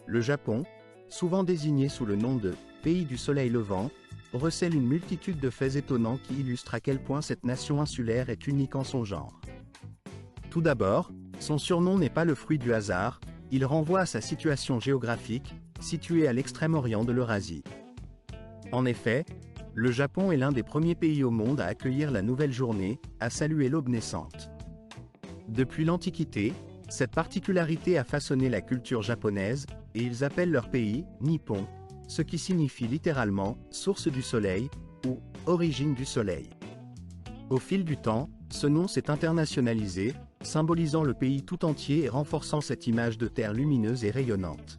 Le Japon, souvent désigné sous le nom de « pays du soleil levant », recèle une multitude de faits étonnants qui illustrent à quel point cette nation insulaire est unique en son genre. Tout d'abord, son surnom n'est pas le fruit du hasard, il renvoie à sa situation géographique, située à l'extrême-orient de l'Eurasie. En effet, le Japon est l'un des premiers pays au monde à accueillir la nouvelle journée, à saluer l'aube naissante. Depuis l'Antiquité, cette particularité a façonné la culture japonaise, et ils appellent leur pays « Nippon », ce qui signifie littéralement « source du soleil » ou « origine du soleil ». Au fil du temps, ce nom s'est internationalisé, symbolisant le pays tout entier et renforçant cette image de terre lumineuse et rayonnante.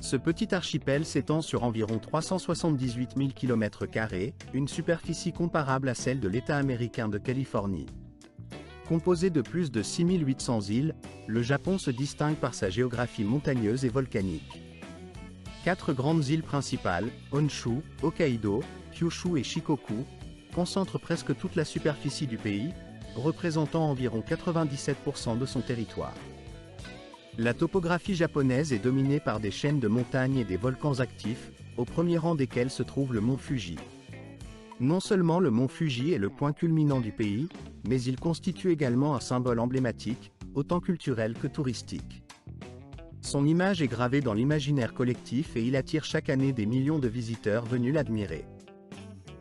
Ce petit archipel s'étend sur environ 378 000 km², une superficie comparable à celle de l'État américain de Californie. Composé de plus de 6800 îles, le Japon se distingue par sa géographie montagneuse et volcanique. 4 grandes îles principales, Honshu, Hokkaido, Kyushu et Shikoku, concentrent presque toute la superficie du pays, représentant environ 97% de son territoire. La topographie japonaise est dominée par des chaînes de montagnes et des volcans actifs, au premier rang desquels se trouve le mont Fuji. Non seulement le mont Fuji est le point culminant du pays, mais il constitue également un symbole emblématique, autant culturel que touristique. Son image est gravée dans l'imaginaire collectif et il attire chaque année des millions de visiteurs venus l'admirer.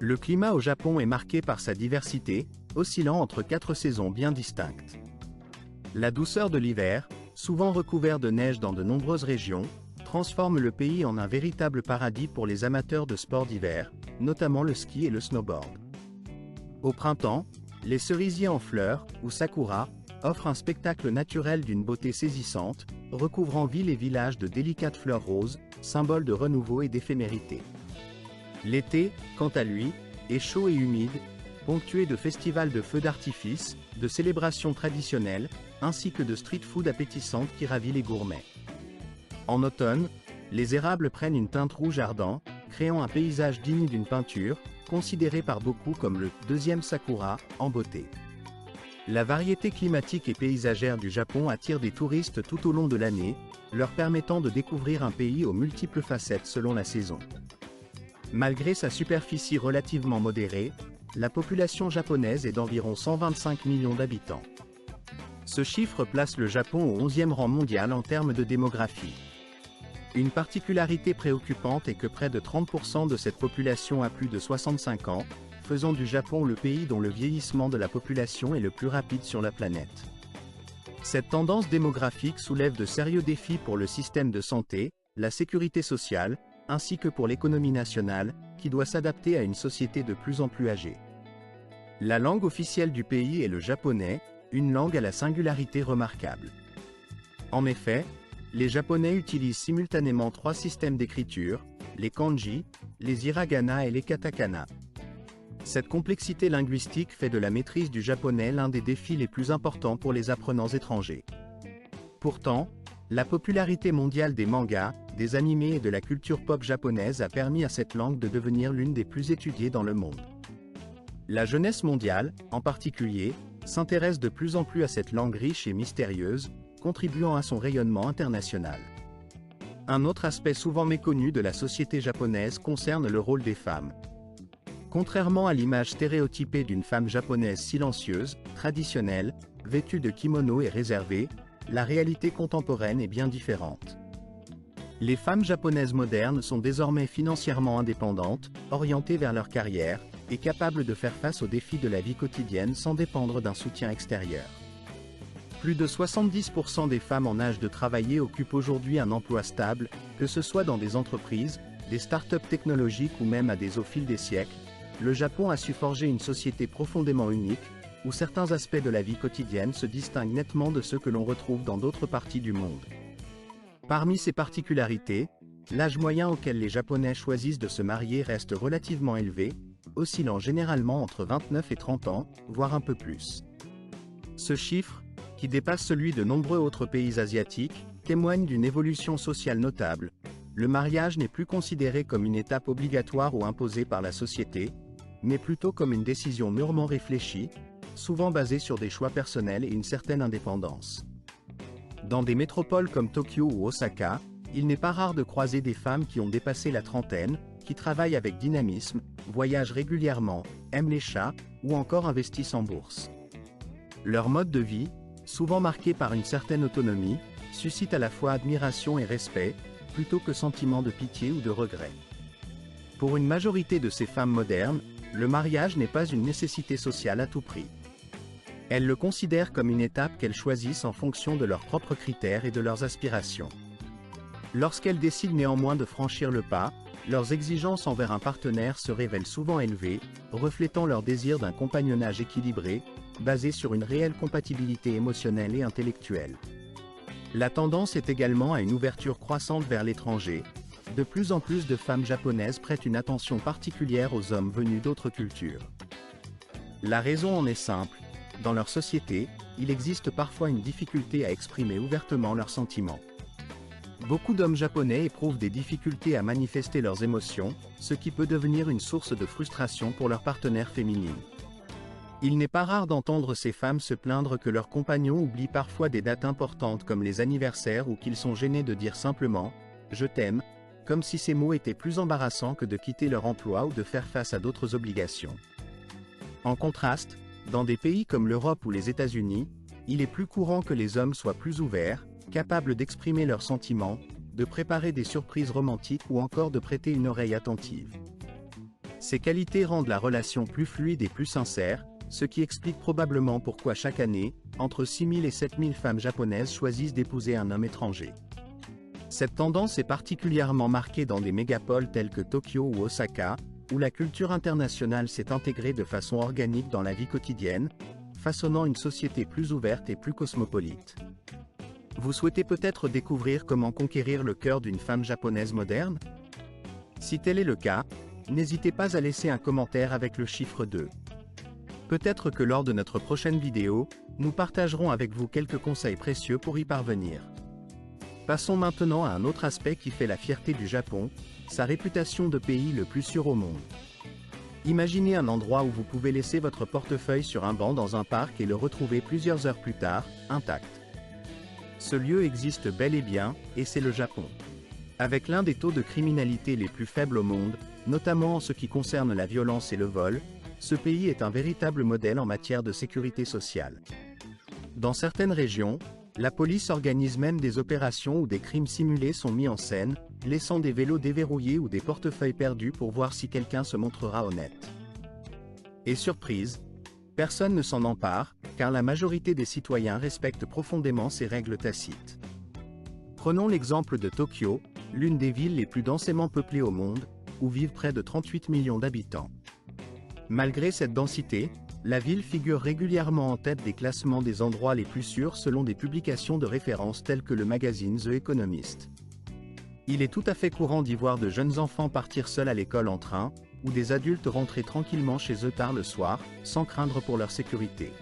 Le climat au Japon est marqué par sa diversité, oscillant entre 4 saisons bien distinctes. La douceur de l'hiver, souvent recouvert de neige dans de nombreuses régions, transforme le pays en un véritable paradis pour les amateurs de sports d'hiver, notamment le ski et le snowboard. Au printemps, les cerisiers en fleurs, ou sakura, offrent un spectacle naturel d'une beauté saisissante, recouvrant villes et villages de délicates fleurs roses, symboles de renouveau et d'éphémérité. L'été, quant à lui, est chaud et humide, ponctué de festivals de feux d'artifice, de célébrations traditionnelles, ainsi que de street food appétissantes qui ravit les gourmets. En automne, les érables prennent une teinte rouge ardent, créant un paysage digne d'une peinture, considéré par beaucoup comme le deuxième sakura, en beauté. La variété climatique et paysagère du Japon attire des touristes tout au long de l'année, leur permettant de découvrir un pays aux multiples facettes selon la saison. Malgré sa superficie relativement modérée, la population japonaise est d'environ 125 millions d'habitants. Ce chiffre place le Japon au 11e rang mondial en termes de démographie. Une particularité préoccupante est que près de 30% de cette population a plus de 65 ans, faisant du Japon le pays dont le vieillissement de la population est le plus rapide sur la planète. Cette tendance démographique soulève de sérieux défis pour le système de santé, la sécurité sociale, ainsi que pour l'économie nationale, qui doit s'adapter à une société de plus en plus âgée. La langue officielle du pays est le japonais, une langue à la singularité remarquable. En effet, les Japonais utilisent simultanément 3 systèmes d'écriture, les kanji, les hiragana et les katakana. Cette complexité linguistique fait de la maîtrise du japonais l'un des défis les plus importants pour les apprenants étrangers. Pourtant, la popularité mondiale des mangas, des animés et de la culture pop japonaise a permis à cette langue de devenir l'une des plus étudiées dans le monde. La jeunesse mondiale, en particulier, s'intéresse de plus en plus à cette langue riche et mystérieuse, contribuant à son rayonnement international. Un autre aspect souvent méconnu de la société japonaise concerne le rôle des femmes. Contrairement à l'image stéréotypée d'une femme japonaise silencieuse, traditionnelle, vêtue de kimono et réservée, la réalité contemporaine est bien différente. Les femmes japonaises modernes sont désormais financièrement indépendantes, orientées vers leur carrière, et capables de faire face aux défis de la vie quotidienne sans dépendre d'un soutien extérieur. Plus de 70% des femmes en âge de travailler occupent aujourd'hui un emploi stable, que ce soit dans des entreprises, des start-up technologiques ou même à des au fil des siècles. Le Japon a su forger une société profondément unique, où certains aspects de la vie quotidienne se distinguent nettement de ceux que l'on retrouve dans d'autres parties du monde. Parmi ces particularités, l'âge moyen auquel les Japonais choisissent de se marier reste relativement élevé, oscillant généralement entre 29 et 30 ans, voire un peu plus. Ce chiffre, qui dépasse celui de nombreux autres pays asiatiques, témoigne d'une évolution sociale notable. Le mariage n'est plus considéré comme une étape obligatoire ou imposée par la société, mais plutôt comme une décision mûrement réfléchie, souvent basée sur des choix personnels et une certaine indépendance. Dans des métropoles comme Tokyo ou Osaka, Il n'est pas rare de croiser des femmes qui ont dépassé la trentaine, qui travaillent avec dynamisme, voyagent régulièrement, aiment les chats, ou encore investissent en bourse. Leur mode de vie, souvent marqué par une certaine autonomie, suscite à la fois admiration et respect, plutôt que sentiment de pitié ou de regret. Pour une majorité de ces femmes modernes, le mariage n'est pas une nécessité sociale à tout prix. Elles le considèrent comme une étape qu'elles choisissent en fonction de leurs propres critères et de leurs aspirations. Lorsqu'elles décident néanmoins de franchir le pas, leurs exigences envers un partenaire se révèlent souvent élevées, reflétant leur désir d'un compagnonnage équilibré, basé sur une réelle compatibilité émotionnelle et intellectuelle. La tendance est également à une ouverture croissante vers l'étranger. De plus en plus de femmes japonaises prêtent une attention particulière aux hommes venus d'autres cultures. La raison en est simple. Dans leur société, il existe parfois une difficulté à exprimer ouvertement leurs sentiments. Beaucoup d'hommes japonais éprouvent des difficultés à manifester leurs émotions, ce qui peut devenir une source de frustration pour leurs partenaires féminines. Il n'est pas rare d'entendre ces femmes se plaindre que leurs compagnons oublient parfois des dates importantes comme les anniversaires ou qu'ils sont gênés de dire simplement « je t'aime », comme si ces mots étaient plus embarrassants que de quitter leur emploi ou de faire face à d'autres obligations. En contraste, dans des pays comme l'Europe ou les États-Unis, il est plus courant que les hommes soient plus ouverts, capables d'exprimer leurs sentiments, de préparer des surprises romantiques ou encore de prêter une oreille attentive. Ces qualités rendent la relation plus fluide et plus sincère, ce qui explique probablement pourquoi chaque année, entre 6 000 et 7 000 femmes japonaises choisissent d'épouser un homme étranger. Cette tendance est particulièrement marquée dans des mégapoles tels que Tokyo ou Osaka, où la culture internationale s'est intégrée de façon organique dans la vie quotidienne, façonnant une société plus ouverte et plus cosmopolite. Vous souhaitez peut-être découvrir comment conquérir le cœur d'une femme japonaise moderne? Si tel est le cas, n'hésitez pas à laisser un commentaire avec le chiffre 2. Peut-être que lors de notre prochaine vidéo, nous partagerons avec vous quelques conseils précieux pour y parvenir. Passons maintenant à un autre aspect qui fait la fierté du Japon, sa réputation de pays le plus sûr au monde. Imaginez un endroit où vous pouvez laisser votre portefeuille sur un banc dans un parc et le retrouver plusieurs heures plus tard, intact. Ce lieu existe bel et bien, et c'est le Japon. Avec l'un des taux de criminalité les plus faibles au monde, notamment en ce qui concerne la violence et le vol, ce pays est un véritable modèle en matière de sécurité sociale. Dans certaines régions, la police organise même des opérations où des crimes simulés sont mis en scène, laissant des vélos déverrouillés ou des portefeuilles perdus pour voir si quelqu'un se montrera honnête. Et surprise, personne ne s'en empare, car la majorité des citoyens respectent profondément ces règles tacites. Prenons l'exemple de Tokyo, l'une des villes les plus densément peuplées au monde, où vivent près de 38 millions d'habitants. Malgré cette densité, la ville figure régulièrement en tête des classements des endroits les plus sûrs selon des publications de référence telles que le magazine The Economist. Il est tout à fait courant d'y voir de jeunes enfants partir seuls à l'école en train, ou des adultes rentrer tranquillement chez eux tard le soir, sans craindre pour leur sécurité.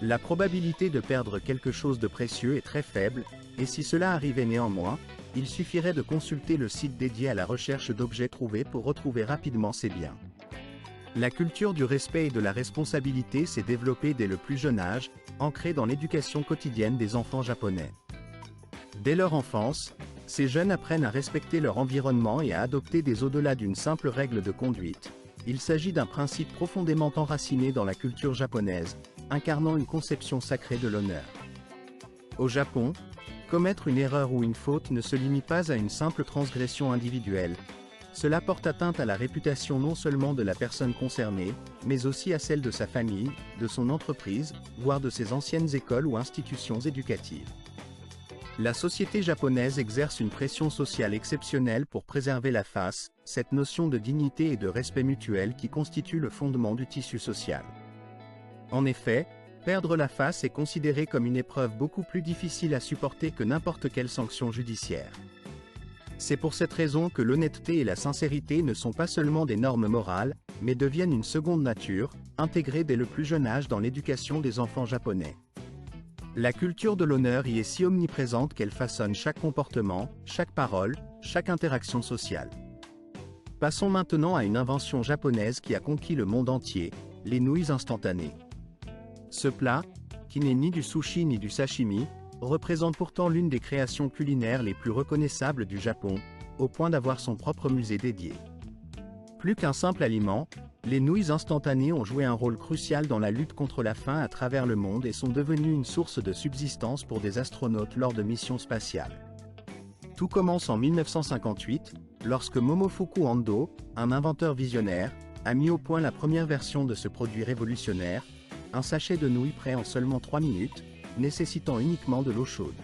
La probabilité de perdre quelque chose de précieux est très faible, et si cela arrivait néanmoins, il suffirait de consulter le site dédié à la recherche d'objets trouvés pour retrouver rapidement ces biens. La culture du respect et de la responsabilité s'est développée dès le plus jeune âge, ancrée dans l'éducation quotidienne des enfants japonais. Dès leur enfance, ces jeunes apprennent à respecter leur environnement et à adopter des au-delà d'une simple règle de conduite. Il s'agit d'un principe profondément enraciné dans la culture japonaise, incarnant une conception sacrée de l'honneur. Au Japon, commettre une erreur ou une faute ne se limite pas à une simple transgression individuelle. Cela porte atteinte à la réputation non seulement de la personne concernée, mais aussi à celle de sa famille, de son entreprise, voire de ses anciennes écoles ou institutions éducatives. La société japonaise exerce une pression sociale exceptionnelle pour préserver la face, cette notion de dignité et de respect mutuel qui constitue le fondement du tissu social. En effet, perdre la face est considéré comme une épreuve beaucoup plus difficile à supporter que n'importe quelle sanction judiciaire. C'est pour cette raison que l'honnêteté et la sincérité ne sont pas seulement des normes morales, mais deviennent une seconde nature, intégrée dès le plus jeune âge dans l'éducation des enfants japonais. La culture de l'honneur y est si omniprésente qu'elle façonne chaque comportement, chaque parole, chaque interaction sociale. Passons maintenant à une invention japonaise qui a conquis le monde entier, les nouilles instantanées. Ce plat, qui n'est ni du sushi ni du sashimi, représente pourtant l'une des créations culinaires les plus reconnaissables du Japon, au point d'avoir son propre musée dédié. Plus qu'un simple aliment, les nouilles instantanées ont joué un rôle crucial dans la lutte contre la faim à travers le monde et sont devenues une source de subsistance pour des astronautes lors de missions spatiales. Tout commence en 1958, lorsque Momofuku Ando, un inventeur visionnaire, a mis au point la première version de ce produit révolutionnaire, un sachet de nouilles prêt en seulement 3 minutes, nécessitant uniquement de l'eau chaude.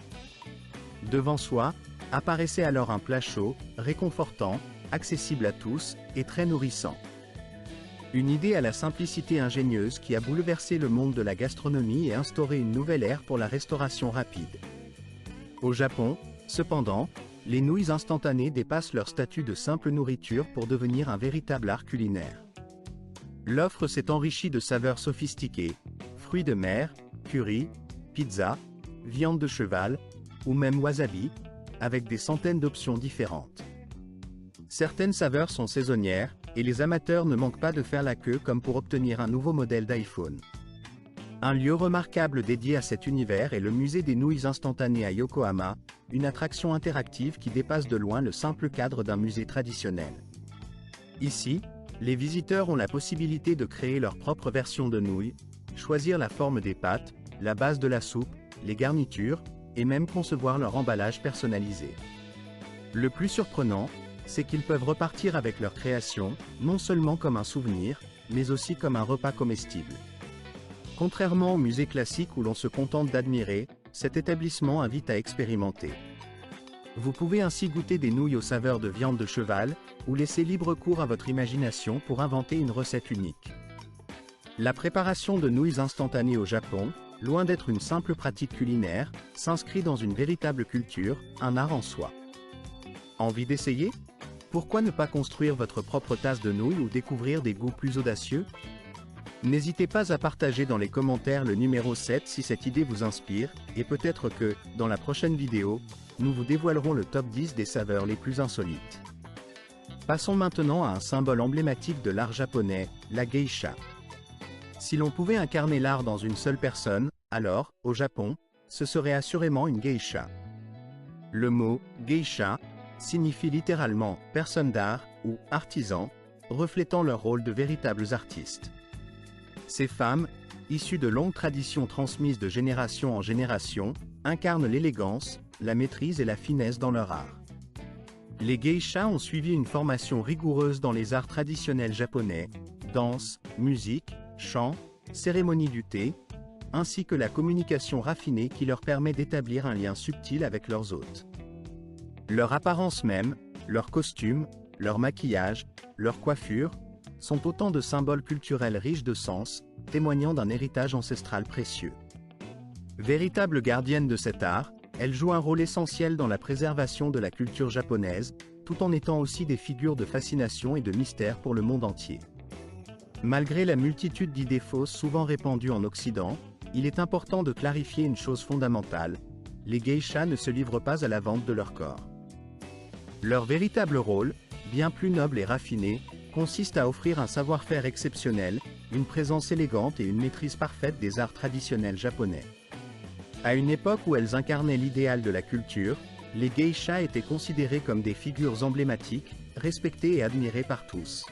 Devant soi, apparaissait alors un plat chaud, réconfortant, accessible à tous et très nourrissant. Une idée à la simplicité ingénieuse qui a bouleversé le monde de la gastronomie et instauré une nouvelle ère pour la restauration rapide. Au Japon, cependant, les nouilles instantanées dépassent leur statut de simple nourriture pour devenir un véritable art culinaire. L'offre s'est enrichie de saveurs sophistiquées, fruits de mer, curry, pizza, viande de cheval, ou même wasabi, avec des centaines d'options différentes. Certaines saveurs sont saisonnières, et les amateurs ne manquent pas de faire la queue comme pour obtenir un nouveau modèle d'iPhone. Un lieu remarquable dédié à cet univers est le musée des nouilles instantanées à Yokohama, une attraction interactive qui dépasse de loin le simple cadre d'un musée traditionnel. Ici, les visiteurs ont la possibilité de créer leur propre version de nouilles, choisir la forme des pâtes, la base de la soupe, les garnitures, et même concevoir leur emballage personnalisé. Le plus surprenant, c'est qu'ils peuvent repartir avec leur création, non seulement comme un souvenir, mais aussi comme un repas comestible. Contrairement au musée classique où l'on se contente d'admirer, cet établissement invite à expérimenter. Vous pouvez ainsi goûter des nouilles aux saveurs de viande de cheval, ou laisser libre cours à votre imagination pour inventer une recette unique. La préparation de nouilles instantanées au Japon, loin d'être une simple pratique culinaire, s'inscrit dans une véritable culture, un art en soi. Envie d'essayer? Pourquoi ne pas construire votre propre tasse de nouilles ou découvrir des goûts plus audacieux? N'hésitez pas à partager dans les commentaires le numéro 7 si cette idée vous inspire, et peut-être que, dans la prochaine vidéo, nous vous dévoilerons le top 10 des saveurs les plus insolites. Passons maintenant à un symbole emblématique de l'art japonais, la geisha. Si l'on pouvait incarner l'art dans une seule personne, alors, au Japon, ce serait assurément une geisha. Le mot « geisha » signifie littéralement « personne d'art » ou « artisan », reflétant leur rôle de véritables artistes. Ces femmes, issues de longues traditions transmises de génération en génération, incarnent l'élégance, la maîtrise et la finesse dans leur art. Les geishas ont suivi une formation rigoureuse dans les arts traditionnels japonais, danse, musique, chant, cérémonie du thé, ainsi que la communication raffinée qui leur permet d'établir un lien subtil avec leurs hôtes. Leur apparence même, leurs costumes, leur maquillage, leur coiffure, sont autant de symboles culturels riches de sens, témoignant d'un héritage ancestral précieux. Véritables gardiennes de cet art, elles jouent un rôle essentiel dans la préservation de la culture japonaise, tout en étant aussi des figures de fascination et de mystère pour le monde entier. Malgré la multitude d'idées fausses souvent répandues en Occident, il est important de clarifier une chose fondamentale: les geishas ne se livrent pas à la vente de leur corps. Leur véritable rôle, bien plus noble et raffiné, consiste à offrir un savoir-faire exceptionnel, une présence élégante et une maîtrise parfaite des arts traditionnels japonais. À une époque où elles incarnaient l'idéal de la culture, les geishas étaient considérées comme des figures emblématiques, respectées et admirées par tous.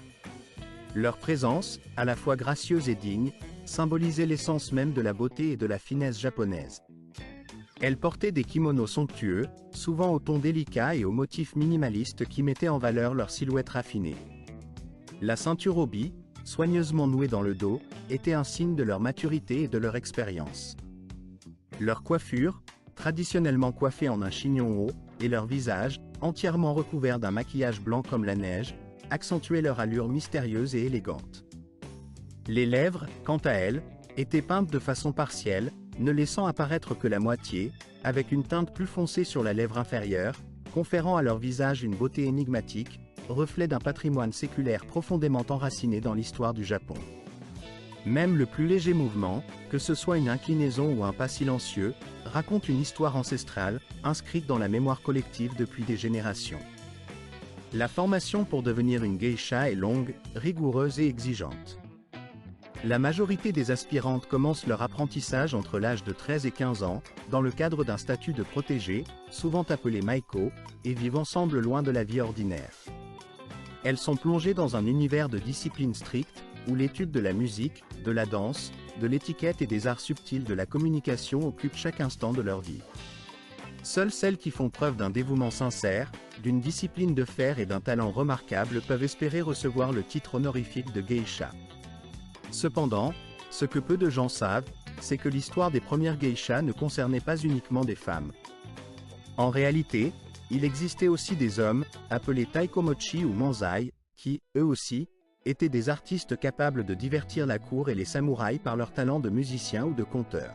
Leur présence, à la fois gracieuse et digne, symbolisait l'essence même de la beauté et de la finesse japonaise. Elles portaient des kimonos somptueux, souvent au ton délicat et aux motifs minimalistes qui mettaient en valeur leur silhouette raffinée. La ceinture obi, soigneusement nouée dans le dos, était un signe de leur maturité et de leur expérience. Leur coiffure, traditionnellement coiffée en un chignon haut, et leur visage, entièrement recouvert d'un maquillage blanc comme la neige, accentuaient leur allure mystérieuse et élégante. Les lèvres, quant à elles, étaient peintes de façon partielle, ne laissant apparaître que la moitié, avec une teinte plus foncée sur la lèvre inférieure, conférant à leur visage une beauté énigmatique, reflet d'un patrimoine séculaire profondément enraciné dans l'histoire du Japon. Même le plus léger mouvement, que ce soit une inclinaison ou un pas silencieux, raconte une histoire ancestrale, inscrite dans la mémoire collective depuis des générations. La formation pour devenir une geisha est longue, rigoureuse et exigeante. La majorité des aspirantes commencent leur apprentissage entre l'âge de 13 et 15 ans, dans le cadre d'un statut de protégé, souvent appelé Maiko, et vivent ensemble loin de la vie ordinaire. Elles sont plongées dans un univers de discipline stricte, où l'étude de la musique, de la danse, de l'étiquette et des arts subtils de la communication occupent chaque instant de leur vie. Seules celles qui font preuve d'un dévouement sincère, d'une discipline de fer et d'un talent remarquable peuvent espérer recevoir le titre honorifique de geisha. Cependant, ce que peu de gens savent, c'est que l'histoire des premières geishas ne concernait pas uniquement des femmes. En réalité, il existait aussi des hommes, appelés taikomochi ou manzai, qui, eux aussi, étaient des artistes capables de divertir la cour et les samouraïs par leur talent de musicien ou de conteur.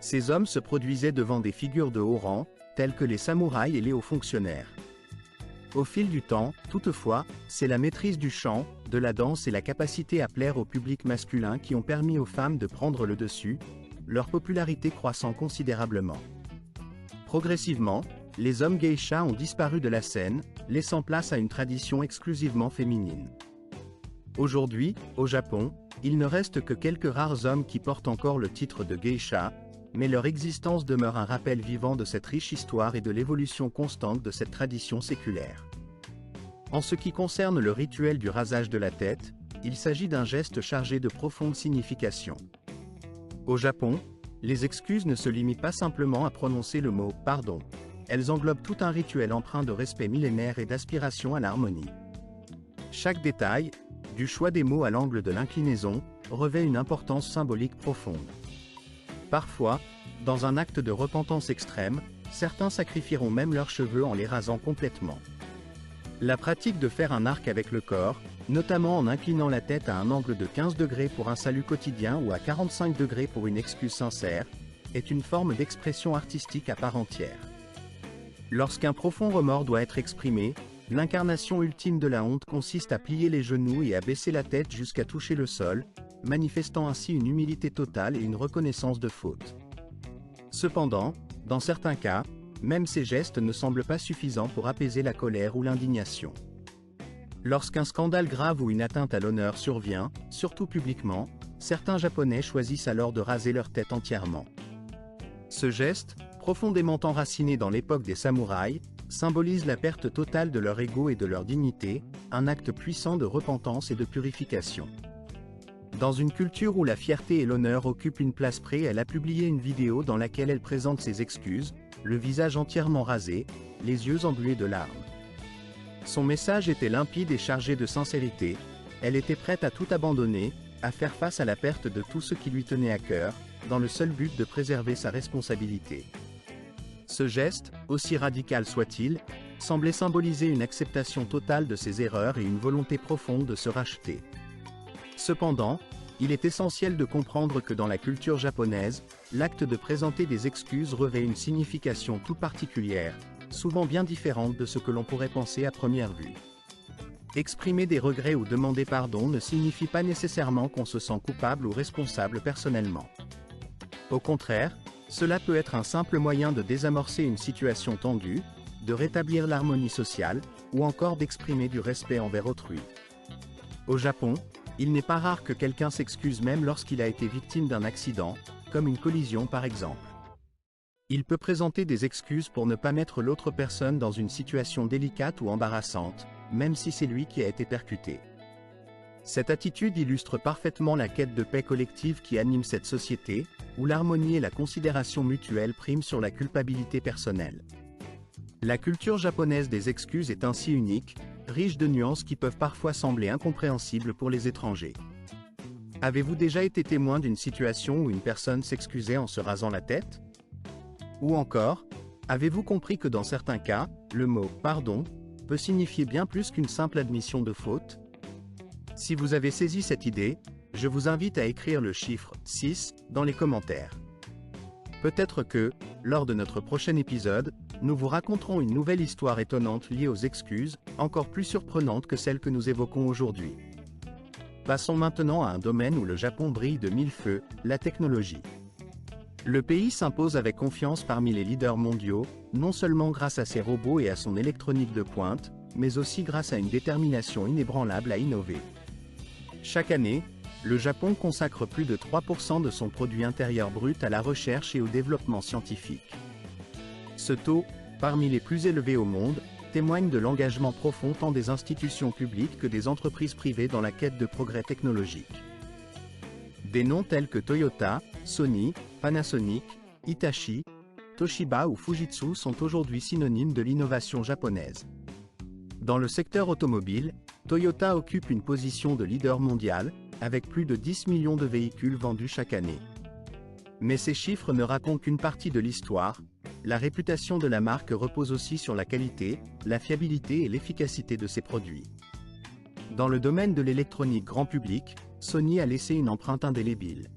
Ces hommes se produisaient devant des figures de haut rang, telles que les samouraïs et les hauts fonctionnaires. Au fil du temps, toutefois, c'est la maîtrise du chant, de la danse et la capacité à plaire au public masculin qui ont permis aux femmes de prendre le dessus, leur popularité croissant considérablement. Progressivement, les hommes geishas ont disparu de la scène, laissant place à une tradition exclusivement féminine. Aujourd'hui, au Japon, il ne reste que quelques rares hommes qui portent encore le titre de geisha, mais leur existence demeure un rappel vivant de cette riche histoire et de l'évolution constante de cette tradition séculaire. En ce qui concerne le rituel du rasage de la tête, il s'agit d'un geste chargé de profonde signification. Au Japon, les excuses ne se limitent pas simplement à prononcer le mot « pardon ». Elles englobent tout un rituel empreint de respect millénaire et d'aspiration à l'harmonie. Chaque détail, du choix des mots à l'angle de l'inclinaison, revêt une importance symbolique profonde. Parfois, dans un acte de repentance extrême, certains sacrifieront même leurs cheveux en les rasant complètement. La pratique de faire un arc avec le corps, notamment en inclinant la tête à un angle de 15 degrés pour un salut quotidien ou à 45 degrés pour une excuse sincère, est une forme d'expression artistique à part entière. Lorsqu'un profond remords doit être exprimé, l'incarnation ultime de la honte consiste à plier les genoux et à baisser la tête jusqu'à toucher le sol, manifestant ainsi une humilité totale et une reconnaissance de faute. Cependant, dans certains cas, même ces gestes ne semblent pas suffisants pour apaiser la colère ou l'indignation. Lorsqu'un scandale grave ou une atteinte à l'honneur survient, surtout publiquement, certains Japonais choisissent alors de raser leur tête entièrement. Ce geste, profondément enraciné dans l'époque des samouraïs, symbolise la perte totale de leur ego et de leur dignité, un acte puissant de repentance et de purification. Dans une culture où la fierté et l'honneur occupent une place près, elle a publié une vidéo dans laquelle elle présente ses excuses, le visage entièrement rasé, les yeux embués de larmes. Son message était limpide et chargé de sincérité, elle était prête à tout abandonner, à faire face à la perte de tout ce qui lui tenait à cœur, dans le seul but de préserver sa responsabilité. Ce geste, aussi radical soit-il, semblait symboliser une acceptation totale de ses erreurs et une volonté profonde de se racheter. Cependant, il est essentiel de comprendre que dans la culture japonaise, l'acte de présenter des excuses revêt une signification toute particulière, souvent bien différente de ce que l'on pourrait penser à première vue. Exprimer des regrets ou demander pardon ne signifie pas nécessairement qu'on se sent coupable ou responsable personnellement. Au contraire, cela peut être un simple moyen de désamorcer une situation tendue, de rétablir l'harmonie sociale, ou encore d'exprimer du respect envers autrui. Au Japon, il n'est pas rare que quelqu'un s'excuse même lorsqu'il a été victime d'un accident, comme une collision par exemple. Il peut présenter des excuses pour ne pas mettre l'autre personne dans une situation délicate ou embarrassante, même si c'est lui qui a été percuté. Cette attitude illustre parfaitement la quête de paix collective qui anime cette société, où l'harmonie et la considération mutuelle priment sur la culpabilité personnelle. La culture japonaise des excuses est ainsi unique, riche de nuances qui peuvent parfois sembler incompréhensibles pour les étrangers. Avez-vous déjà été témoin d'une situation où une personne s'excusait en se rasant la tête? Ou encore, avez-vous compris que dans certains cas, le mot « pardon » peut signifier bien plus qu'une simple admission de faute? Si vous avez saisi cette idée, je vous invite à écrire le chiffre 6 dans les commentaires. Peut-être que, lors de notre prochain épisode, nous vous raconterons une nouvelle histoire étonnante liée aux excuses, encore plus surprenante que celle que nous évoquons aujourd'hui. Passons maintenant à un domaine où le Japon brille de mille feux, la technologie. Le pays s'impose avec confiance parmi les leaders mondiaux, non seulement grâce à ses robots et à son électronique de pointe, mais aussi grâce à une détermination inébranlable à innover. Chaque année, le Japon consacre plus de 3% de son produit intérieur brut à la recherche et au développement scientifique. Ce taux, parmi les plus élevés au monde, témoigne de l'engagement profond tant des institutions publiques que des entreprises privées dans la quête de progrès technologique. Des noms tels que Toyota, Sony, Panasonic, Hitachi, Toshiba ou Fujitsu sont aujourd'hui synonymes de l'innovation japonaise. Dans le secteur automobile, Toyota occupe une position de leader mondial, avec plus de 10 millions de véhicules vendus chaque année. Mais ces chiffres ne racontent qu'une partie de l'histoire. La réputation de la marque repose aussi sur la qualité, la fiabilité et l'efficacité de ses produits. Dans le domaine de l'électronique grand public, Sony a laissé une empreinte indélébile.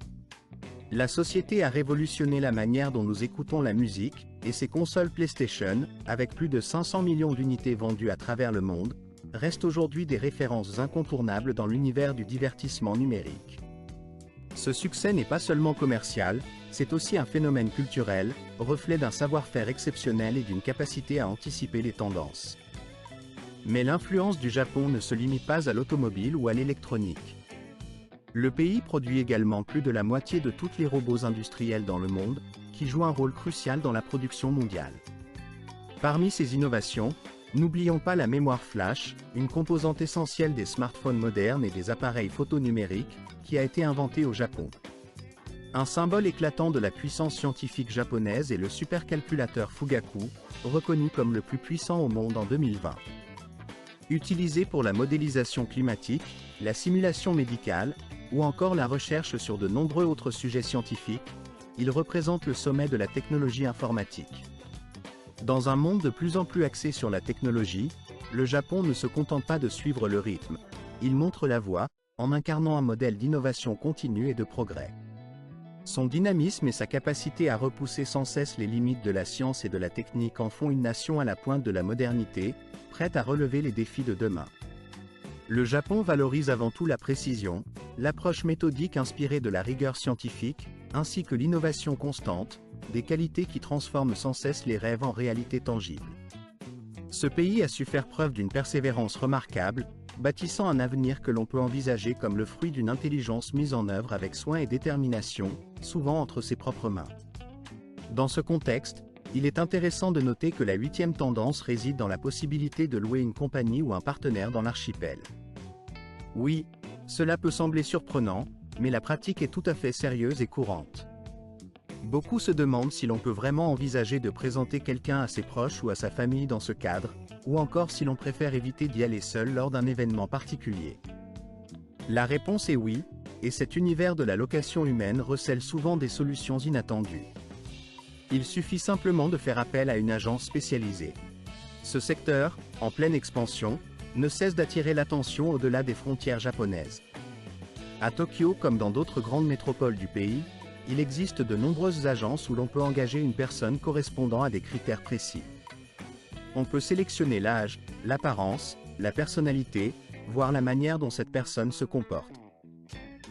La société a révolutionné la manière dont nous écoutons la musique, et ses consoles PlayStation, avec plus de 500 millions d'unités vendues à travers le monde, restent aujourd'hui des références incontournables dans l'univers du divertissement numérique. Ce succès n'est pas seulement commercial, c'est aussi un phénomène culturel, reflet d'un savoir-faire exceptionnel et d'une capacité à anticiper les tendances. Mais l'influence du Japon ne se limite pas à l'automobile ou à l'électronique. Le pays produit également plus de la moitié de tous les robots industriels dans le monde, qui jouent un rôle crucial dans la production mondiale. Parmi ces innovations, n'oublions pas la mémoire flash, une composante essentielle des smartphones modernes et des appareils photo numériques, qui a été inventée au Japon. Un symbole éclatant de la puissance scientifique japonaise est le supercalculateur Fugaku, reconnu comme le plus puissant au monde en 2020. Utilisé pour la modélisation climatique, la simulation médicale, ou encore la recherche sur de nombreux autres sujets scientifiques, il représente le sommet de la technologie informatique. Dans un monde de plus en plus axé sur la technologie, le Japon ne se contente pas de suivre le rythme. Il montre la voie, en incarnant un modèle d'innovation continue et de progrès. Son dynamisme et sa capacité à repousser sans cesse les limites de la science et de la technique en font une nation à la pointe de la modernité, prête à relever les défis de demain. Le Japon valorise avant tout la précision, l'approche méthodique inspirée de la rigueur scientifique, ainsi que l'innovation constante, des qualités qui transforment sans cesse les rêves en réalité tangible. Ce pays a su faire preuve d'une persévérance remarquable, bâtissant un avenir que l'on peut envisager comme le fruit d'une intelligence mise en œuvre avec soin et détermination, souvent entre ses propres mains. Dans ce contexte, il est intéressant de noter que la 8e tendance réside dans la possibilité de louer une compagnie ou un partenaire dans l'archipel. Oui, cela peut sembler surprenant, mais la pratique est tout à fait sérieuse et courante. Beaucoup se demandent si l'on peut vraiment envisager de présenter quelqu'un à ses proches ou à sa famille dans ce cadre, ou encore si l'on préfère éviter d'y aller seul lors d'un événement particulier. La réponse est oui, et cet univers de la location humaine recèle souvent des solutions inattendues. Il suffit simplement de faire appel à une agence spécialisée. Ce secteur, en pleine expansion, ne cesse d'attirer l'attention au-delà des frontières japonaises. À Tokyo comme dans d'autres grandes métropoles du pays, il existe de nombreuses agences où l'on peut engager une personne correspondant à des critères précis. On peut sélectionner l'âge, l'apparence, la personnalité, voire la manière dont cette personne se comporte.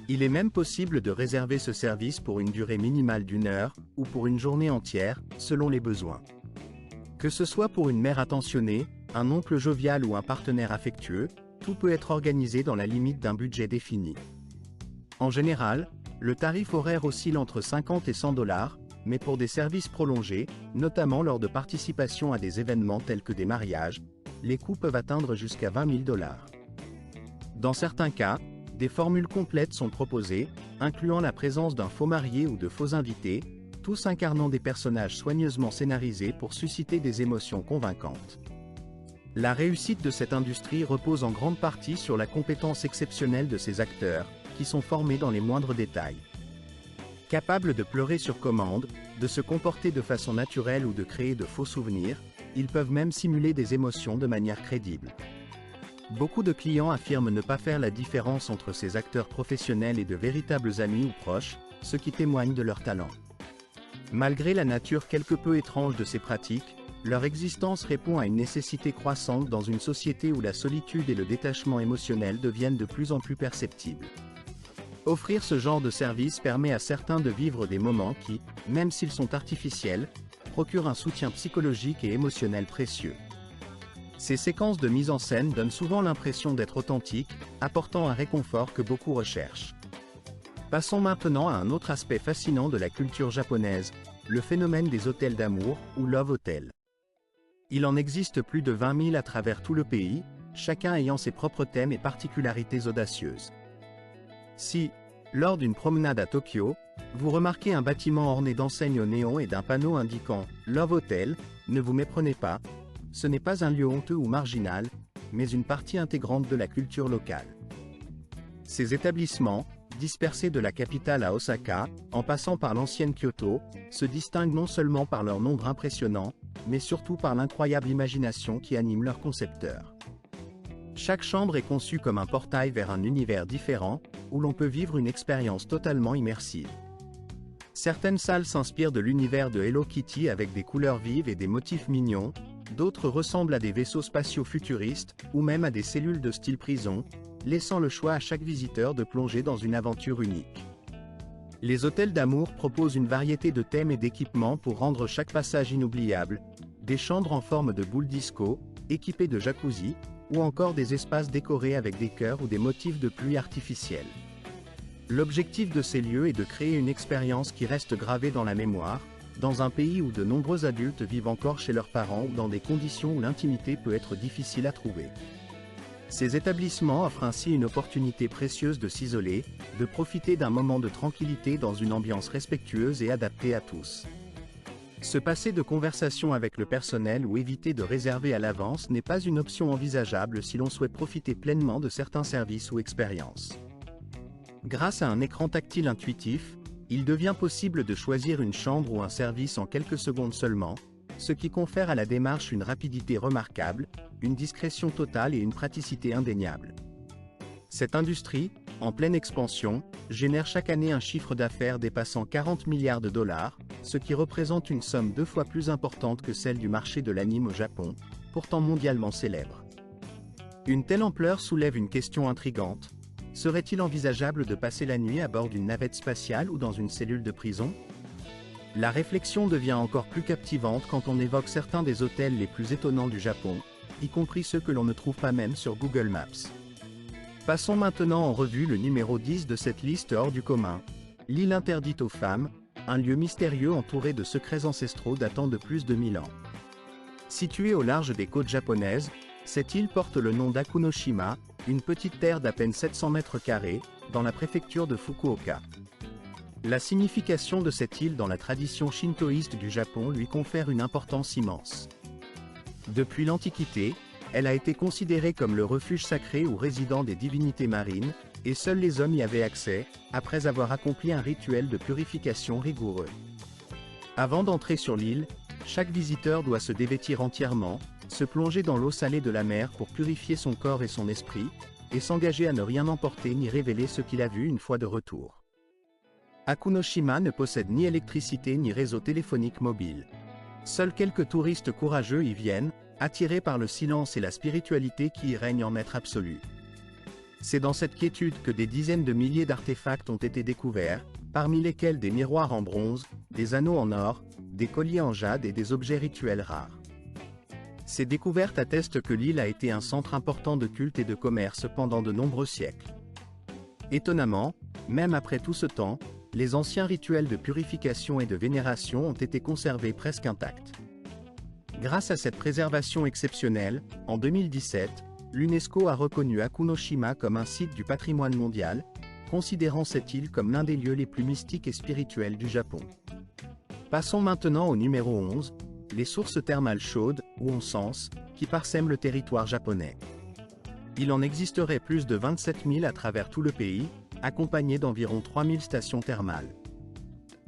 Il est même possible de réserver ce service pour une durée minimale d'1 heure, ou pour une journée entière, selon les besoins. Que ce soit pour une mère attentionnée, un oncle jovial ou un partenaire affectueux, tout peut être organisé dans la limite d'un budget défini. En général, le tarif horaire oscille entre 50 et 100 $, mais pour des services prolongés, notamment lors de participation à des événements tels que des mariages, les coûts peuvent atteindre jusqu'à 20 000 $. Dans certains cas, des formules complètes sont proposées, incluant la présence d'un faux marié ou de faux invités, tous incarnant des personnages soigneusement scénarisés pour susciter des émotions convaincantes. La réussite de cette industrie repose en grande partie sur la compétence exceptionnelle de ses acteurs, qui sont formés dans les moindres détails. Capables de pleurer sur commande, de se comporter de façon naturelle ou de créer de faux souvenirs, ils peuvent même simuler des émotions de manière crédible. Beaucoup de clients affirment ne pas faire la différence entre ces acteurs professionnels et de véritables amis ou proches, ce qui témoigne de leur talent. Malgré la nature quelque peu étrange de ces pratiques, leur existence répond à une nécessité croissante dans une société où la solitude et le détachement émotionnel deviennent de plus en plus perceptibles. Offrir ce genre de service permet à certains de vivre des moments qui, même s'ils sont artificiels, procurent un soutien psychologique et émotionnel précieux. Ces séquences de mise en scène donnent souvent l'impression d'être authentiques, apportant un réconfort que beaucoup recherchent. Passons maintenant à un autre aspect fascinant de la culture japonaise, le phénomène des hôtels d'amour, ou love hotels. Il en existe plus de 20 000 à travers tout le pays, chacun ayant ses propres thèmes et particularités audacieuses. Si, lors d'une promenade à Tokyo, vous remarquez un bâtiment orné d'enseignes au néon et d'un panneau indiquant « Love Hotel », ne vous méprenez pas, ce n'est pas un lieu honteux ou marginal, mais une partie intégrante de la culture locale. Ces établissements, dispersés de la capitale à Osaka, en passant par l'ancienne Kyoto, se distinguent non seulement par leur nombre impressionnant, mais surtout par l'incroyable imagination qui anime leurs concepteurs. Chaque chambre est conçue comme un portail vers un univers différent, où l'on peut vivre une expérience totalement immersive. Certaines salles s'inspirent de l'univers de Hello Kitty avec des couleurs vives et des motifs mignons, d'autres ressemblent à des vaisseaux spatiaux futuristes, ou même à des cellules de style prison, laissant le choix à chaque visiteur de plonger dans une aventure unique. Les hôtels d'amour proposent une variété de thèmes et d'équipements pour rendre chaque passage inoubliable, des chambres en forme de boule disco, équipées de jacuzzi, ou encore des espaces décorés avec des cœurs ou des motifs de pluie artificielle. L'objectif de ces lieux est de créer une expérience qui reste gravée dans la mémoire, dans un pays où de nombreux adultes vivent encore chez leurs parents ou dans des conditions où l'intimité peut être difficile à trouver. Ces établissements offrent ainsi une opportunité précieuse de s'isoler, de profiter d'un moment de tranquillité dans une ambiance respectueuse et adaptée à tous. Se passer de conversation avec le personnel ou éviter de réserver à l'avance n'est pas une option envisageable si l'on souhaite profiter pleinement de certains services ou expériences. Grâce à un écran tactile intuitif, il devient possible de choisir une chambre ou un service en quelques secondes seulement, ce qui confère à la démarche une rapidité remarquable, une discrétion totale et une praticité indéniable. Cette industrie, en pleine expansion, génère chaque année un chiffre d'affaires dépassant 40 milliards de dollars, ce qui représente une somme 2 fois plus importante que celle du marché de l'anime au Japon, pourtant mondialement célèbre. Une telle ampleur soulève une question intrigante. Serait-il envisageable de passer la nuit à bord d'une navette spatiale ou dans une cellule de prison? La réflexion devient encore plus captivante quand on évoque certains des hôtels les plus étonnants du Japon, y compris ceux que l'on ne trouve pas même sur Google Maps. Passons maintenant en revue le numéro 10 de cette liste hors du commun. L'île interdite aux femmes, un lieu mystérieux entouré de secrets ancestraux datant de plus de 1000 ans. Située au large des côtes japonaises, cette île porte le nom d'Akunoshima, une petite terre d'à peine 700 mètres carrés, dans la préfecture de Fukuoka. La signification de cette île dans la tradition shintoïste du Japon lui confère une importance immense. Depuis l'Antiquité, elle a été considérée comme le refuge sacré ou résident des divinités marines, et seuls les hommes y avaient accès, après avoir accompli un rituel de purification rigoureux. Avant d'entrer sur l'île, chaque visiteur doit se dévêtir entièrement, se plonger dans l'eau salée de la mer pour purifier son corps et son esprit, et s'engager à ne rien emporter ni révéler ce qu'il a vu une fois de retour. Akunoshima ne possède ni électricité ni réseau téléphonique mobile. Seuls quelques touristes courageux y viennent, attirés par le silence et la spiritualité qui y règnent en maître absolu. C'est dans cette quiétude que des dizaines de milliers d'artefacts ont été découverts, parmi lesquels des miroirs en bronze, des anneaux en or, des colliers en jade et des objets rituels rares. Ces découvertes attestent que l'île a été un centre important de culte et de commerce pendant de nombreux siècles. Étonnamment, même après tout ce temps, les anciens rituels de purification et de vénération ont été conservés presque intacts. Grâce à cette préservation exceptionnelle, en 2017, l'UNESCO a reconnu Akunoshima comme un site du patrimoine mondial, considérant cette île comme l'un des lieux les plus mystiques et spirituels du Japon. Passons maintenant au numéro 11, les sources thermales chaudes, ou onsense, qui parsèment le territoire japonais. Il en existerait plus de 27 000 à travers tout le pays, accompagnées d'environ 3000 stations thermales.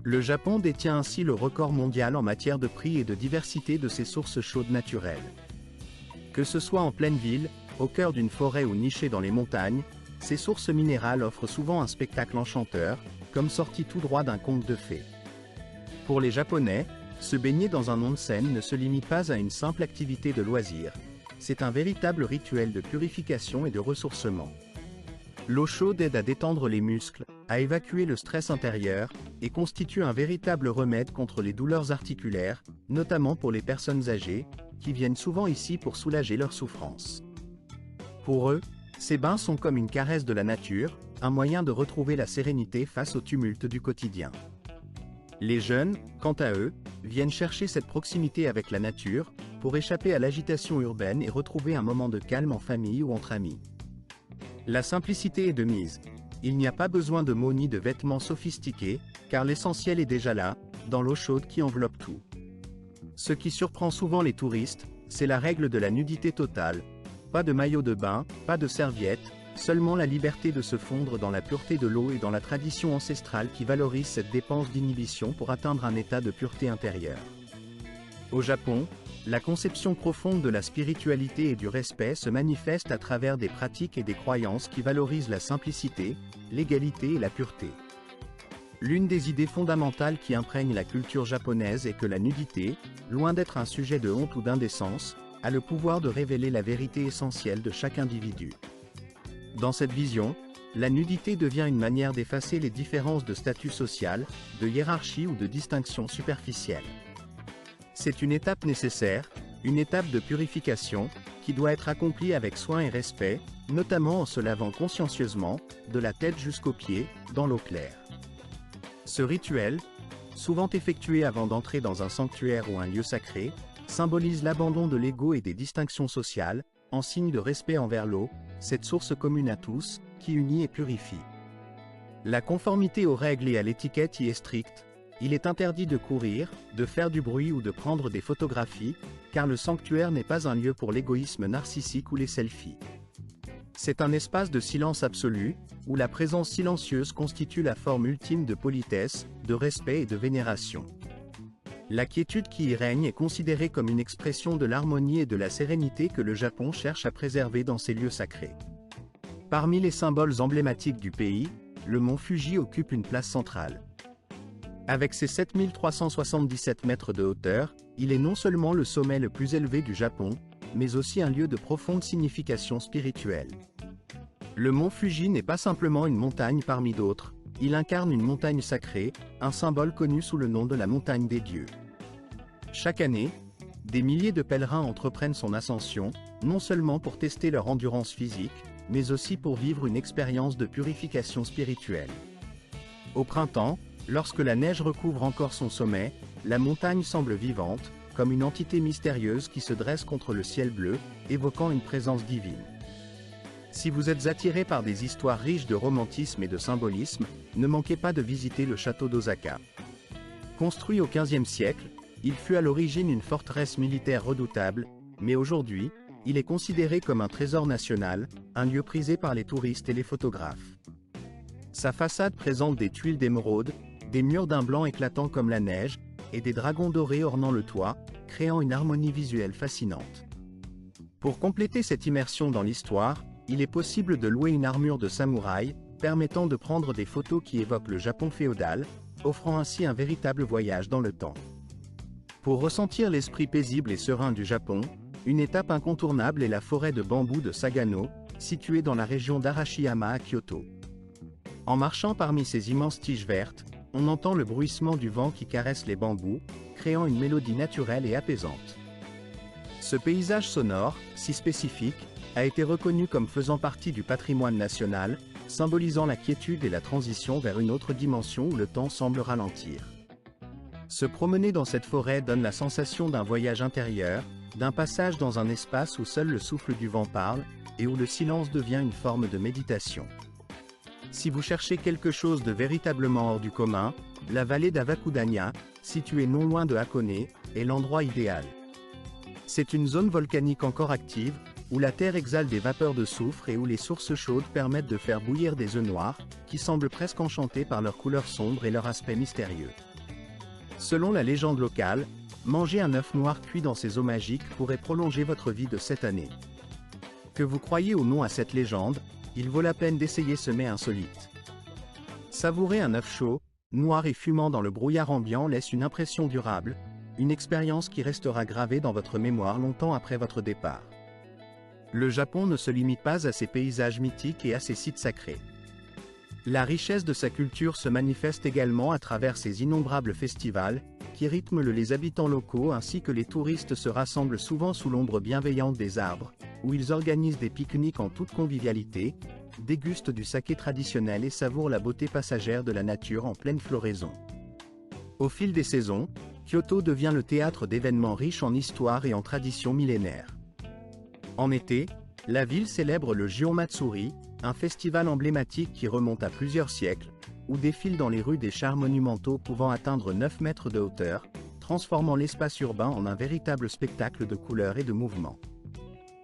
Le Japon détient ainsi le record mondial en matière de prix et de diversité de ses sources chaudes naturelles. Que ce soit en pleine ville, au cœur d'une forêt ou nichée dans les montagnes, ces sources minérales offrent souvent un spectacle enchanteur, comme sorti tout droit d'un conte de fées. Pour les Japonais, se baigner dans un onsen ne se limite pas à une simple activité de loisir. C'est un véritable rituel de purification et de ressourcement. L'eau chaude aide à détendre les muscles, à évacuer le stress intérieur, et constitue un véritable remède contre les douleurs articulaires, notamment pour les personnes âgées, qui viennent souvent ici pour soulager leurs souffrances. Pour eux, ces bains sont comme une caresse de la nature, un moyen de retrouver la sérénité face au tumulte du quotidien. Les jeunes, quant à eux, viennent chercher cette proximité avec la nature, pour échapper à l'agitation urbaine et retrouver un moment de calme en famille ou entre amis. La simplicité est de mise. Il n'y a pas besoin de mots ni de vêtements sophistiqués, car l'essentiel est déjà là, dans l'eau chaude qui enveloppe tout. Ce qui surprend souvent les touristes, c'est la règle de la nudité totale. Pas de maillot de bain, pas de serviette, seulement la liberté de se fondre dans la pureté de l'eau et dans la tradition ancestrale qui valorise cette dépense d'inhibition pour atteindre un état de pureté intérieure. Au Japon, la conception profonde de la spiritualité et du respect se manifeste à travers des pratiques et des croyances qui valorisent la simplicité, l'égalité et la pureté. L'une des idées fondamentales qui imprègne la culture japonaise est que la nudité, loin d'être un sujet de honte ou d'indécence, a le pouvoir de révéler la vérité essentielle de chaque individu. Dans cette vision, la nudité devient une manière d'effacer les différences de statut social, de hiérarchie ou de distinction superficielle. C'est une étape nécessaire, une étape de purification, qui doit être accomplie avec soin et respect, notamment en se lavant consciencieusement, de la tête jusqu'aux pieds, dans l'eau claire. Ce rituel, souvent effectué avant d'entrer dans un sanctuaire ou un lieu sacré, symbolise l'abandon de l'ego et des distinctions sociales, en signe de respect envers l'eau, cette source commune à tous, qui unit et purifie. La conformité aux règles et à l'étiquette y est stricte. Il est interdit de courir, de faire du bruit ou de prendre des photographies, car le sanctuaire n'est pas un lieu pour l'égoïsme narcissique ou les selfies. C'est un espace de silence absolu, où la présence silencieuse constitue la forme ultime de politesse, de respect et de vénération. La quiétude qui y règne est considérée comme une expression de l'harmonie et de la sérénité que le Japon cherche à préserver dans ses lieux sacrés. Parmi les symboles emblématiques du pays, le mont Fuji occupe une place centrale. Avec ses 7377 mètres de hauteur, il est non seulement le sommet le plus élevé du Japon, mais aussi un lieu de profonde signification spirituelle. Le mont Fuji n'est pas simplement une montagne parmi d'autres, il incarne une montagne sacrée, un symbole connu sous le nom de la montagne des dieux. Chaque année, des milliers de pèlerins entreprennent son ascension, non seulement pour tester leur endurance physique, mais aussi pour vivre une expérience de purification spirituelle. Au printemps, lorsque la neige recouvre encore son sommet, la montagne semble vivante, comme une entité mystérieuse qui se dresse contre le ciel bleu, évoquant une présence divine. Si vous êtes attiré par des histoires riches de romantisme et de symbolisme, ne manquez pas de visiter le château d'Osaka. Construit au XVe siècle, il fut à l'origine une forteresse militaire redoutable, mais aujourd'hui, il est considéré comme un trésor national, un lieu prisé par les touristes et les photographes. Sa façade présente des tuiles d'émeraude, des murs d'un blanc éclatant comme la neige, et des dragons dorés ornant le toit, créant une harmonie visuelle fascinante. Pour compléter cette immersion dans l'histoire, il est possible de louer une armure de samouraï, permettant de prendre des photos qui évoquent le Japon féodal, offrant ainsi un véritable voyage dans le temps. Pour ressentir l'esprit paisible et serein du Japon, une étape incontournable est la forêt de bambous de Sagano, située dans la région d'Arashiyama à Kyoto. En marchant parmi ces immenses tiges vertes, on entend le bruissement du vent qui caresse les bambous, créant une mélodie naturelle et apaisante. Ce paysage sonore, si spécifique, a été reconnu comme faisant partie du patrimoine national, symbolisant la quiétude et la transition vers une autre dimension où le temps semble ralentir. Se promener dans cette forêt donne la sensation d'un voyage intérieur, d'un passage dans un espace où seul le souffle du vent parle, et où le silence devient une forme de méditation. Si vous cherchez quelque chose de véritablement hors du commun, la vallée d'Avakudania, située non loin de Hakone, est l'endroit idéal. C'est une zone volcanique encore active, où la terre exhale des vapeurs de soufre et où les sources chaudes permettent de faire bouillir des œufs noirs, qui semblent presque enchantés par leur couleur sombre et leur aspect mystérieux. Selon la légende locale, manger un œuf noir cuit dans ces eaux magiques pourrait prolonger votre vie de 7 années. Que vous croyez ou non à cette légende, il vaut la peine d'essayer ce mets insolite. Savourer un œuf chaud, noir et fumant dans le brouillard ambiant laisse une impression durable, une expérience qui restera gravée dans votre mémoire longtemps après votre départ. Le Japon ne se limite pas à ses paysages mythiques et à ses sites sacrés. La richesse de sa culture se manifeste également à travers ses innombrables festivals, qui rythment les habitants locaux ainsi que les touristes se rassemblent souvent sous l'ombre bienveillante des arbres, où ils organisent des pique-niques en toute convivialité, dégustent du saké traditionnel et savourent la beauté passagère de la nature en pleine floraison. Au fil des saisons, Kyoto devient le théâtre d'événements riches en histoire et en traditions millénaires. En été, la ville célèbre le Gion Matsuri, un festival emblématique qui remonte à plusieurs siècles, où défilent dans les rues des chars monumentaux pouvant atteindre 9 mètres de hauteur, transformant l'espace urbain en un véritable spectacle de couleurs et de mouvements.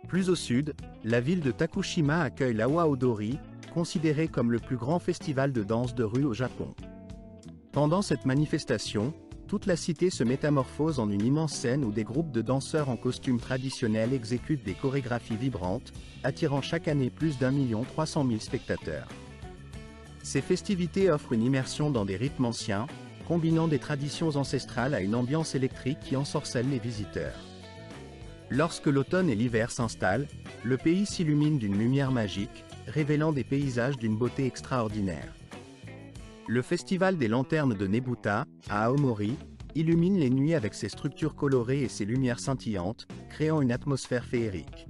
Plus au sud, la ville de Takushima accueille l'Awa Odori, considéré comme le plus grand festival de danse de rue au Japon. Pendant cette manifestation, toute la cité se métamorphose en une immense scène où des groupes de danseurs en costumes traditionnels exécutent des chorégraphies vibrantes, attirant chaque année plus d'1,3 million spectateurs. Ces festivités offrent une immersion dans des rythmes anciens, combinant des traditions ancestrales à une ambiance électrique qui ensorcelle les visiteurs. Lorsque l'automne et l'hiver s'installent, le pays s'illumine d'une lumière magique, révélant des paysages d'une beauté extraordinaire. Le festival des lanternes de Nebuta, à Aomori, illumine les nuits avec ses structures colorées et ses lumières scintillantes, créant une atmosphère féerique.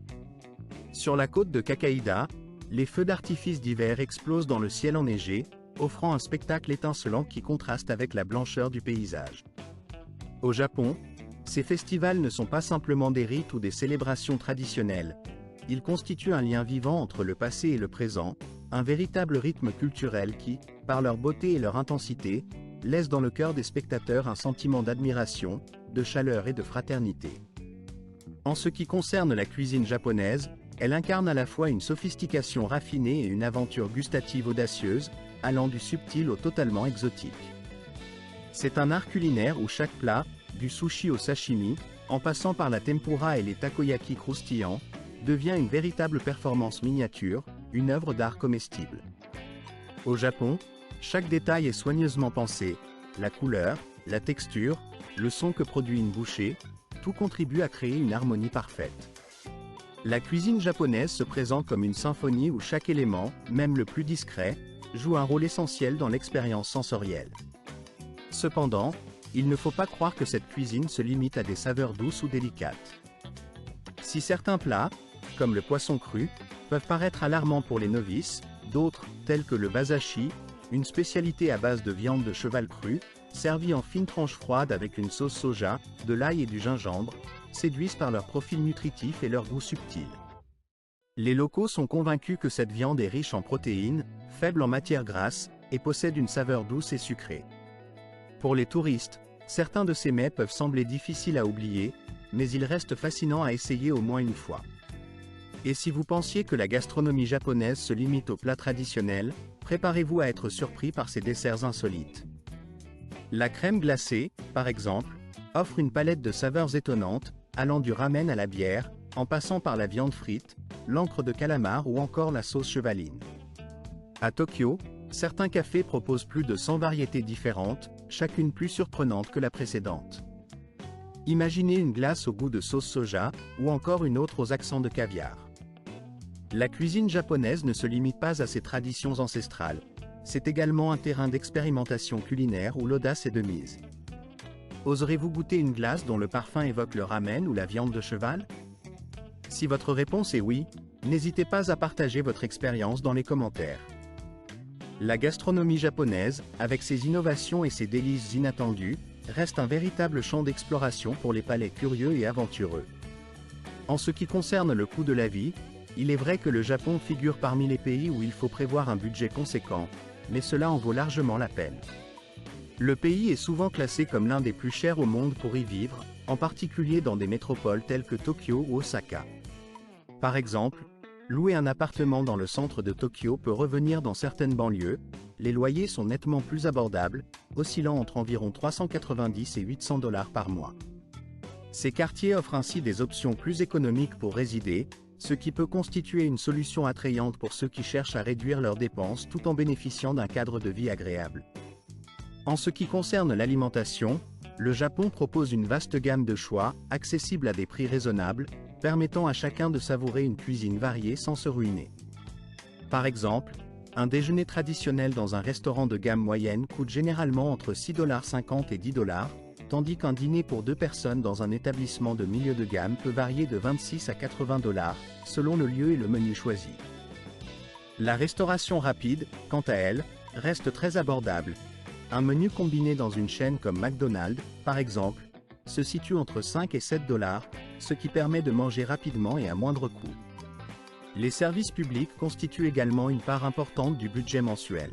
Sur la côte de Kakaïda, les feux d'artifice d'hiver explosent dans le ciel enneigé, offrant un spectacle étincelant qui contraste avec la blancheur du paysage. Au Japon, ces festivals ne sont pas simplement des rites ou des célébrations traditionnelles. Ils constituent un lien vivant entre le passé et le présent, un véritable rythme culturel qui, par leur beauté et leur intensité, laisse dans le cœur des spectateurs un sentiment d'admiration, de chaleur et de fraternité. En ce qui concerne la cuisine japonaise, elle incarne à la fois une sophistication raffinée et une aventure gustative audacieuse, allant du subtil au totalement exotique. C'est un art culinaire où chaque plat, du sushi au sashimi, en passant par la tempura et les takoyaki croustillants, devient une véritable performance miniature, une œuvre d'art comestible. Au Japon, chaque détail est soigneusement pensé, la couleur, la texture, le son que produit une bouchée, tout contribue à créer une harmonie parfaite. La cuisine japonaise se présente comme une symphonie où chaque élément, même le plus discret, joue un rôle essentiel dans l'expérience sensorielle. Cependant, il ne faut pas croire que cette cuisine se limite à des saveurs douces ou délicates. Si certains plats, comme le poisson cru, peuvent paraître alarmants pour les novices, d'autres, tels que le wasashi, une spécialité à base de viande de cheval crue, servie en fines tranches froides avec une sauce soja, de l'ail et du gingembre, séduisent par leur profil nutritif et leur goût subtil. Les locaux sont convaincus que cette viande est riche en protéines, faible en matières grasses, et possède une saveur douce et sucrée. Pour les touristes, certains de ces mets peuvent sembler difficiles à oublier, mais ils restent fascinants à essayer au moins une fois. Et si vous pensiez que la gastronomie japonaise se limite aux plats traditionnels, préparez-vous à être surpris par ces desserts insolites. La crème glacée, par exemple, offre une palette de saveurs étonnantes, allant du ramen à la bière, en passant par la viande frite, l'encre de calamar ou encore la sauce chevaline. À Tokyo, certains cafés proposent plus de 100 variétés différentes, chacune plus surprenante que la précédente. Imaginez une glace au goût de sauce soja, ou encore une autre aux accents de caviar. La cuisine japonaise ne se limite pas à ses traditions ancestrales. C'est également un terrain d'expérimentation culinaire où l'audace est de mise. Oserez-vous goûter une glace dont le parfum évoque le ramen ou la viande de cheval? Si votre réponse est oui, n'hésitez pas à partager votre expérience dans les commentaires. La gastronomie japonaise, avec ses innovations et ses délices inattendues, reste un véritable champ d'exploration pour les palais curieux et aventureux. En ce qui concerne le coût de la vie, il est vrai que le Japon figure parmi les pays où il faut prévoir un budget conséquent, mais cela en vaut largement la peine. Le pays est souvent classé comme l'un des plus chers au monde pour y vivre, en particulier dans des métropoles telles que Tokyo ou Osaka. Par exemple, louer un appartement dans le centre de Tokyo peut revenir dans certaines banlieues, les loyers sont nettement plus abordables, oscillant entre environ 390 et 800 $ par mois. Ces quartiers offrent ainsi des options plus économiques pour résider, ce qui peut constituer une solution attrayante pour ceux qui cherchent à réduire leurs dépenses tout en bénéficiant d'un cadre de vie agréable. En ce qui concerne l'alimentation, le Japon propose une vaste gamme de choix, accessibles à des prix raisonnables, permettant à chacun de savourer une cuisine variée sans se ruiner. Par exemple, un déjeuner traditionnel dans un restaurant de gamme moyenne coûte généralement entre 6,50 $ et 10 $, tandis qu'un dîner pour 2 personnes dans un établissement de milieu de gamme peut varier de 26 à 80 $, selon le lieu et le menu choisi. La restauration rapide, quant à elle, reste très abordable. Un menu combiné dans une chaîne comme McDonald's, par exemple, se situe entre 5 et 7 $, ce qui permet de manger rapidement et à moindre coût. Les services publics constituent également une part importante du budget mensuel.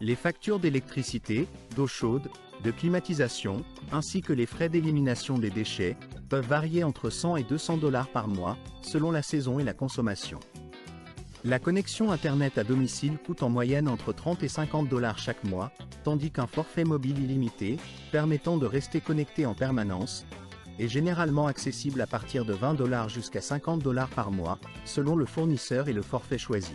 Les factures d'électricité, d'eau chaude, de climatisation, ainsi que les frais d'élimination des déchets, peuvent varier entre 100 et 200 $ par mois, selon la saison et la consommation. La connexion Internet à domicile coûte en moyenne entre 30 et 50 $ chaque mois, tandis qu'un forfait mobile illimité, permettant de rester connecté en permanence, est généralement accessible à partir de 20 $ jusqu'à 50 $ par mois, selon le fournisseur et le forfait choisi.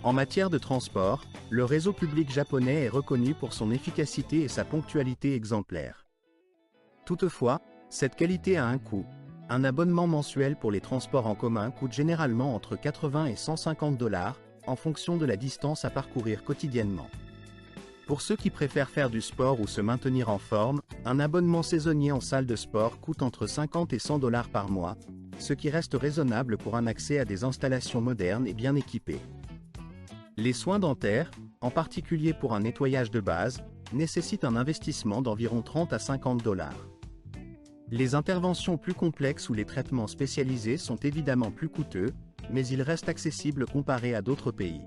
En matière de transport, le réseau public japonais est reconnu pour son efficacité et sa ponctualité exemplaire. Toutefois, cette qualité a un coût. Un abonnement mensuel pour les transports en commun coûte généralement entre 80 et 150 $, en fonction de la distance à parcourir quotidiennement. Pour ceux qui préfèrent faire du sport ou se maintenir en forme, un abonnement saisonnier en salle de sport coûte entre 50 et 100 $ par mois, ce qui reste raisonnable pour un accès à des installations modernes et bien équipées. Les soins dentaires, en particulier pour un nettoyage de base, nécessitent un investissement d'environ 30 à 50 $. Les interventions plus complexes ou les traitements spécialisés sont évidemment plus coûteux, mais ils restent accessibles comparés à d'autres pays.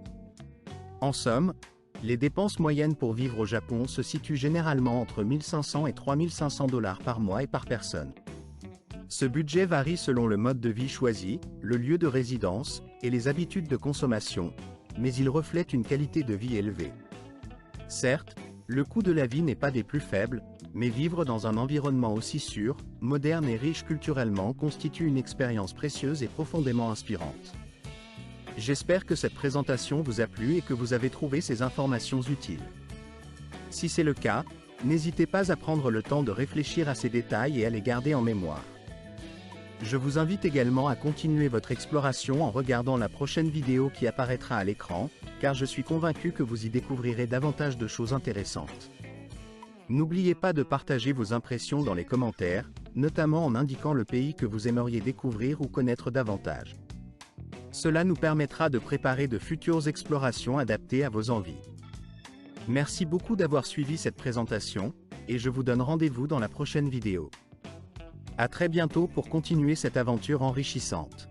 En somme, les dépenses moyennes pour vivre au Japon se situent généralement entre 1 500 et 3 500 $ par mois et par personne. Ce budget varie selon le mode de vie choisi, le lieu de résidence, et les habitudes de consommation, mais il reflète une qualité de vie élevée. Certes, le coût de la vie n'est pas des plus faibles, mais vivre dans un environnement aussi sûr, moderne et riche culturellement constitue une expérience précieuse et profondément inspirante. J'espère que cette présentation vous a plu et que vous avez trouvé ces informations utiles. Si c'est le cas, n'hésitez pas à prendre le temps de réfléchir à ces détails et à les garder en mémoire. Je vous invite également à continuer votre exploration en regardant la prochaine vidéo qui apparaîtra à l'écran, car je suis convaincu que vous y découvrirez davantage de choses intéressantes. N'oubliez pas de partager vos impressions dans les commentaires, notamment en indiquant le pays que vous aimeriez découvrir ou connaître davantage. Cela nous permettra de préparer de futures explorations adaptées à vos envies. Merci beaucoup d'avoir suivi cette présentation, et je vous donne rendez-vous dans la prochaine vidéo. À très bientôt pour continuer cette aventure enrichissante.